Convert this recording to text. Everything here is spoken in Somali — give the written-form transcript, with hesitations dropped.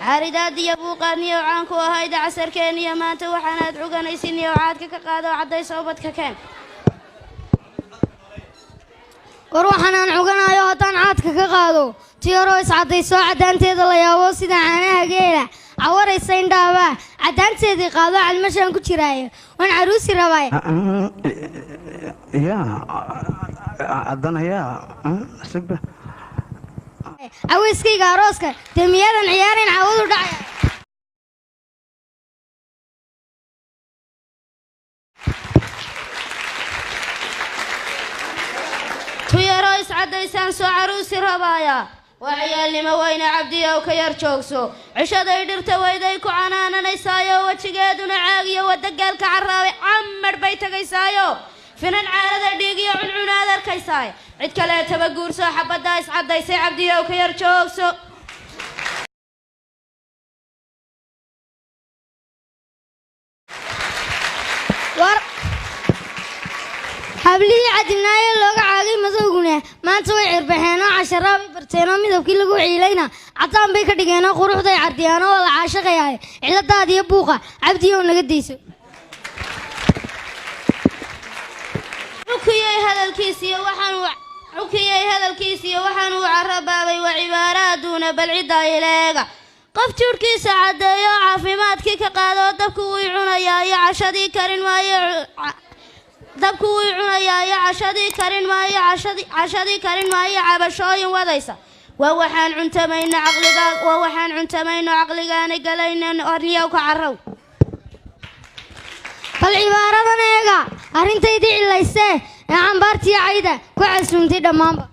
عارضات يا بوقاني وعنكو هيدا عسر كينيا ما أنت وحنات عقنا يسني وعادك كقادة وعدي صوبتك كام وروحنا عقنا يا هتان عادك كقادو تيروس عدي سو عدان تيدا يا وسيدا عناها جيلة عوري سين دابا عدان تيدي قادو على المشان كتيراي وان عروسي رواي يا عدنا يا سبه عويسكي قاروسكا تميادا عيارين عودو دعيا تيروس عدي سان سو عروسي روايا وعيال لما وين عبدي وكير جوكسو عشاد يدرت ويديكو عنانا نيسايو وشيقادنا عاقيا ودقال كعراوي عمر بيتك يسايو فنان عارض ديقيا عنعنا ذا الكيساي عد كلا تبقور سو حبا دايس عدي سي عبدي وكير جوكسو hablihii cadinaayo looga caagay madowguna maanta way cirbixeenoo casharaabay barteenoo midabkii lagu ciilayna cadaan bay ka dhigeenoo quruxday cardiyaano oo la caashaqayahay ciladaadiyo buuqa cabdiyow naga dayso cukiyay hadalkiisiyo waxaan uu carabaabay waa cibaaraaduna bal ciddaa ileega qof jirkiisa caddeeyo caafimaadkii ka qaado dabku wuu cunayaa iyo cashadii karin maayo dabku wuu cunayaa iyo cashadii karin maayo cabashooyin wadaysa waa waxaan cuntamayno caqligaana galaynan orniyow ka carrow bal cibaaradan eega arrintaydii cilaysee ee cambaartiyo cayda ku casuumtay dhammaanba